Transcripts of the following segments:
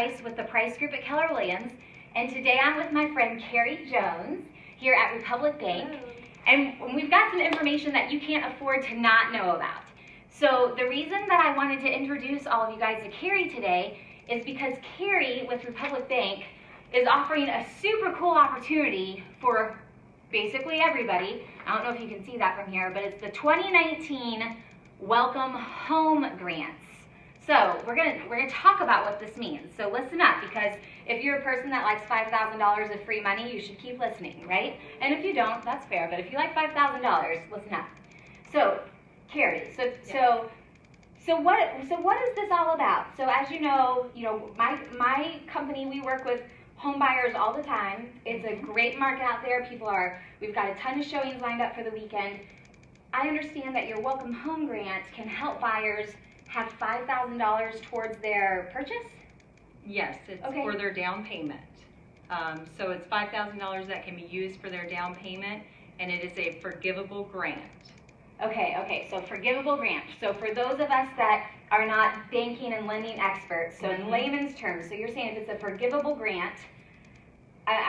Price with the Price Group at Keller Williams, and today I'm with my friend Carrie Jones here at Republic Bank. Hello. And we've got some information that you can't afford to not know about. So the reason that I wanted to introduce all of you guys to Carrie today is because Carrie with Republic Bank is offering a super cool opportunity for basically everybody. I don't know if you can see that from here, but it's the 2019 Welcome Home Grants. So we're gonna talk about what this means. So listen up, because if you're a person that likes $5,000 of free money, you should keep listening, right? And if you don't, that's fair. But if you like $5,000, listen up. So Carrie, so what is this all about? So as you know, my company, we work with home buyers all the time. It's a great market out there. We've got a ton of showings lined up for the weekend. I understand that your Welcome Home Grant can help buyers have $5,000 towards their purchase? Yes, it's Okay. for their down payment. So it's $5,000 that can be used for their down payment, and it is a forgivable grant. Okay, so forgivable grant. So for those of us that are not banking and lending experts, so in layman's terms, so you're saying if it's a forgivable grant,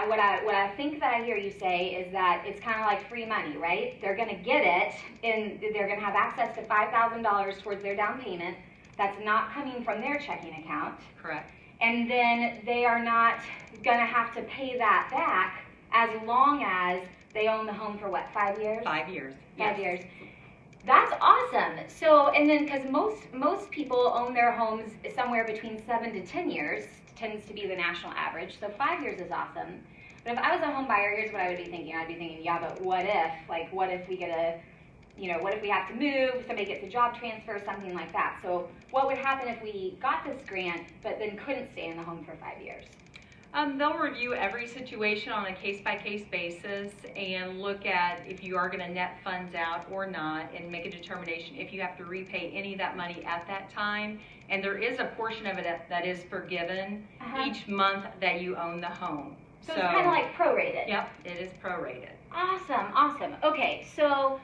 what I think that I hear you say is that it's kind of like free money, right? They're going to get it, and they're going to have access to $5,000 towards their down payment. That's not coming from their checking account. Correct. And then they are not going to have to pay that back as long as they own the home for what, 5 years? 5 years. 5 Yes. years. That's awesome. So, and then because most people own their homes somewhere between 7 to 10 years, tends to be the national average. So 5 years is awesome. But if I was a home buyer, here's what I would be thinking. I'd be thinking, yeah, but what if? Like, what if we what if we have to move, somebody gets a job transfer, something like that. So what would happen if we got this grant, but then couldn't stay in the home for 5 years? They'll review every situation on a case-by-case basis and look at if you are going to net funds out or not, and make a determination if you have to repay any of that money at that time. And there is a portion of it that is forgiven each month that you own the home. So it's kind of like prorated. Yep, it is prorated. Awesome. Okay, so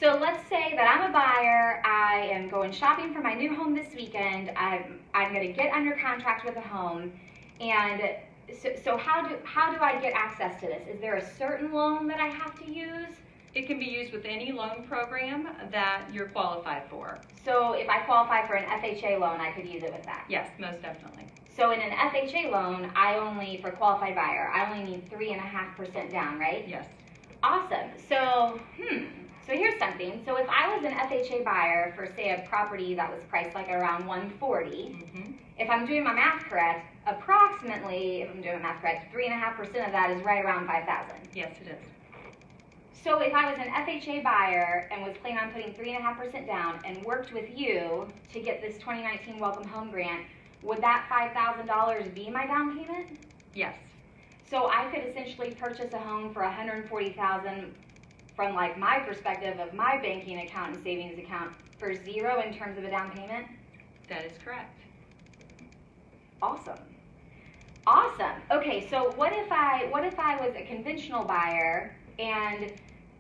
let's say that I'm a buyer. I am going shopping for my new home this weekend. I'm going to get under contract with a home, and so how do I get access to this? Is there a certain loan that I have to use? It can be used with any loan program that you're qualified for. So if I qualify for an FHA loan, I could use it with that? Yes, most definitely. So in an FHA loan, for qualified buyer, I only need 3.5% down, right? Yes. Awesome. So here's something. So if I was an FHA buyer for, say, a property that was priced like around 140, if I'm doing my math correct, approximately, if I'm doing my math correct, 3.5% of that is right around 5,000. Yes, it is. So if I was an FHA buyer and was planning on putting 3.5% down and worked with you to get this 2019 Welcome Home Grant, would that $5,000 be my down payment? Yes. So I could essentially purchase a home for $140,000 from like my perspective of my banking account and savings account for zero in terms of a down payment? That is correct. Awesome. Okay, so what if I was a conventional buyer and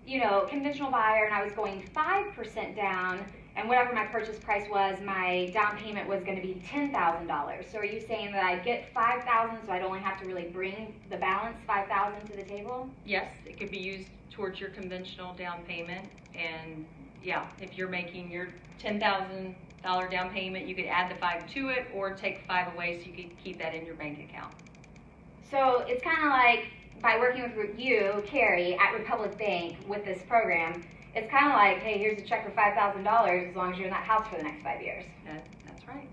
I was going 5% down, and whatever my purchase price was, my down payment was going to be $10,000. So are you saying that I'd get $5,000, so I'd only have to really bring the balance, $5,000, to the table? Yes, it could be used towards your conventional down payment, and yeah, if you're making your $10,000 down payment, you could add the 5 to it, or take 5 away so you could keep that in your bank account. So it's kind of like, by working with you, Carrie, at Republic Bank with this program, it's kind of like, hey, here's a check for $5,000 as long as you're in that house for the next 5 years. That's right.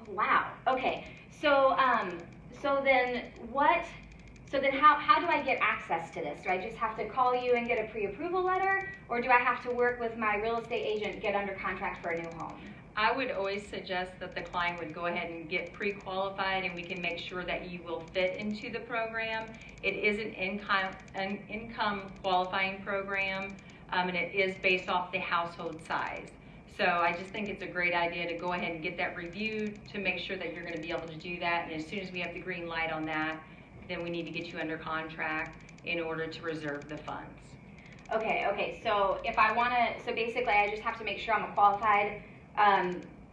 Wow. Okay. So then how do I get access to this? Do I just have to call you and get a pre-approval letter, or do I have to work with my real estate agent, get under contract for a new home? I would always suggest that the client would go ahead and get pre-qualified, and we can make sure that you will fit into the program. It is an income qualifying program, and it is based off the household size. So I just think it's a great idea to go ahead and get that reviewed to make sure that you're going to be able to do that. And as soon as we have the green light on that, then we need to get you under contract in order to reserve the funds. Okay. So if I want to, so basically I just have to make sure I'm a qualified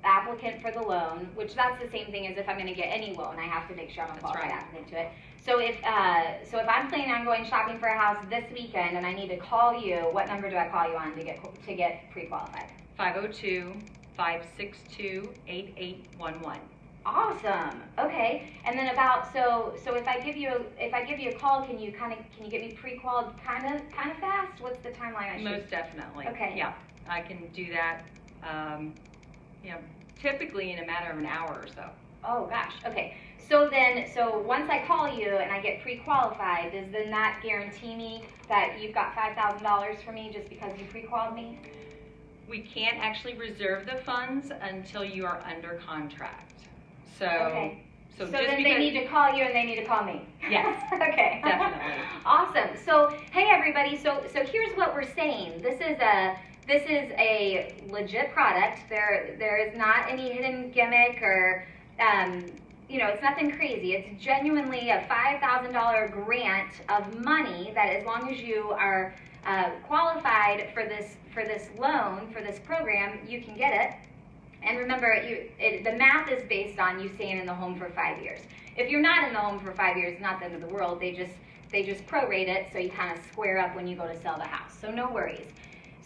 applicant for the loan, which that's the same thing as if I'm going to get any loan. I have to make sure I'm a That's qualified right. applicant to it. So if I'm planning on going shopping for a house this weekend and I need to call you, what number do I call you on to get pre-qualified? 502-562-8811. Awesome. Okay. And then so if I give you a call, can you get me pre-qualified kind of fast? What's the timeline I should? Most definitely. Okay. Yeah, I can do that, typically in a matter of an hour or so. Oh gosh. Okay. So once I call you and I get pre-qualified, does then that guarantee me that you've got $5,000 for me just because you pre-qualified me? We can't actually reserve the funds until you are under contract. So, Okay. so So just then because, they need to call you and they need to call me. Yes. Okay. Definitely. Awesome. So hey everybody. So here's what we're saying. This is a legit product. There is not any hidden gimmick or it's nothing crazy. It's genuinely a $5,000 grant of money that, as long as you are qualified for this loan, for this program, you can get it. And remember, the math is based on you staying in the home for 5 years. If you're not in the home for 5 years, it's not the end of the world. They just prorate it so you kind of square up when you go to sell the house. So no worries.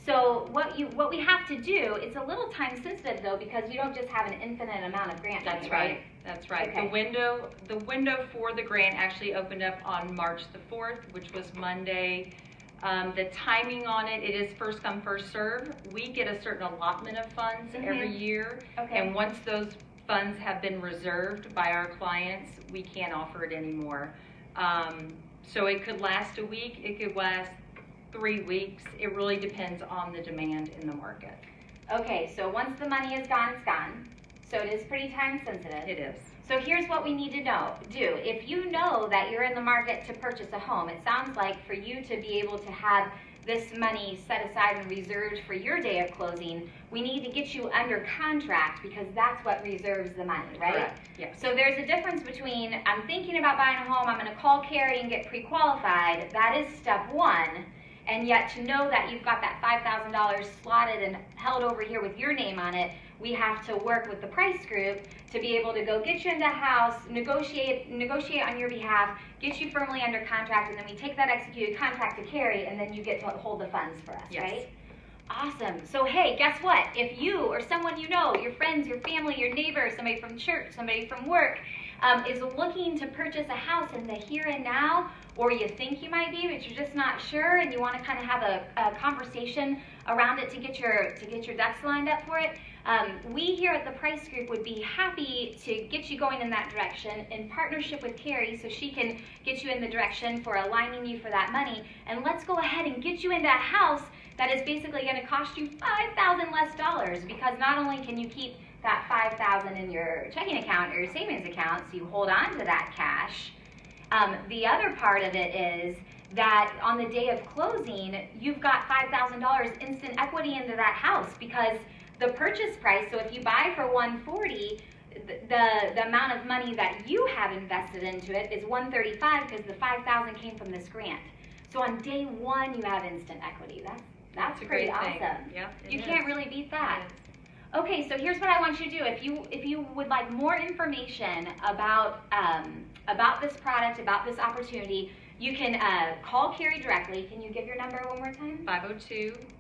So what we have to do, it's a little time sensitive though, because you don't just have an infinite amount of grant money, that's right. That's right. Okay. The window for the grant actually opened up on March the 4th, which was Monday. The timing on it is first come, first serve. We get a certain allotment of funds every year. Okay. And once those funds have been reserved by our clients, we can't offer it anymore. So it could last a week, it could last 3 weeks. It really depends on the demand in the market. Okay, so once the money is gone, it's gone. So it is pretty time sensitive. It is. So here's what we need to do. If you know that you're in the market to purchase a home, it sounds like for you to be able to have this money set aside and reserved for your day of closing, we need to get you under contract, because that's what reserves the money, right? Correct. Yes. So there's a difference between, I'm thinking about buying a home, I'm going to call Carrie and get pre-qualified. That is step one. And yet to know that you've got that $5,000 slotted and held over here with your name on it, we have to work with the price group to be able to go get you into a house, negotiate on your behalf, get you firmly under contract, and then we take that executed contract to Carrie, and then you get to hold the funds for us, Yes. right? Awesome. So hey, guess what? If you or someone you know, your friends, your family, your neighbor, somebody from church, somebody from work, is looking to purchase a house in the here and now, or you think you might be, but you're just not sure, and you want to kind of have a conversation around it to get your ducks lined up for it, we here at the Price Group would be happy to get you going in that direction in partnership with Carrie, so she can get you in the direction for aligning you for that money. And let's go ahead and get you into a house that is basically going to cost you $5,000 less, because not only can you keep that $5,000 in your checking account or your savings account, so you hold on to that cash. The other part of it is that on the day of closing, you've got $5,000 instant equity into that house, because the purchase price, so if you buy for $140,000, the amount of money that you have invested into it is $135,000, because the $5,000 came from this grant. So on day one, you have instant equity. That's a pretty great awesome. thing. Yeah, You it can't is. really beat that. It is. Okay, so here's what I want you to do. If you would like more information about this product, about this opportunity, you can call Carrie directly. Can you give your number one more time?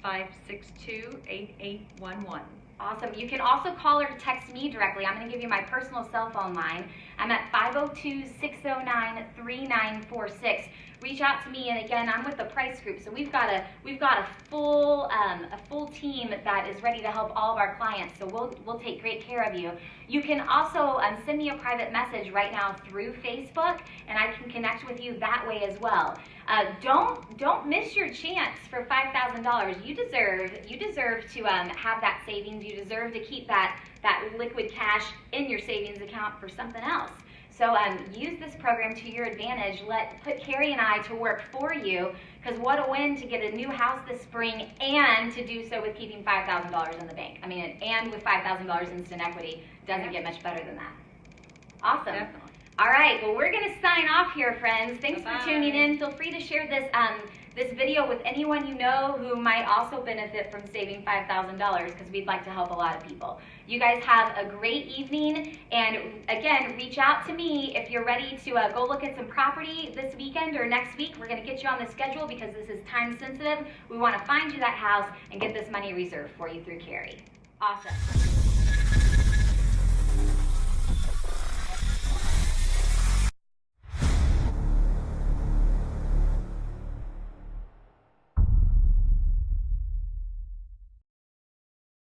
502-562-8811. Awesome. You can also call or text me directly. I'm going to give you my personal cell phone line. I'm at 502-609-3946. Reach out to me, and again, I'm with the Price Group, so we've got a full team that is ready to help all of our clients. So we'll take great care of you. You can also send me a private message right now through Facebook, and I can connect with you that way as well. Don't miss your chance for $5,000. You deserve to have that savings. You deserve to keep that liquid cash in your savings account for something else. So use this program to your advantage. Put Carrie and I to work for you, because what a win to get a new house this spring and to do so with keeping $5,000 in the bank. I mean, and with $5,000 instant equity, doesn't get much better than that. Awesome. Definitely. All right, well, we're going to sign off here, friends. Thanks Bye-bye. for tuning in. Feel free to share this video with anyone you know who might also benefit from saving $5,000, because we'd like to help a lot of people. You guys have a great evening, and again, reach out to me if you're ready to go look at some property this weekend or next week. We're going to get you on the schedule because this is time sensitive. We want to find you that house and get this money reserved for you through Carrie. Awesome.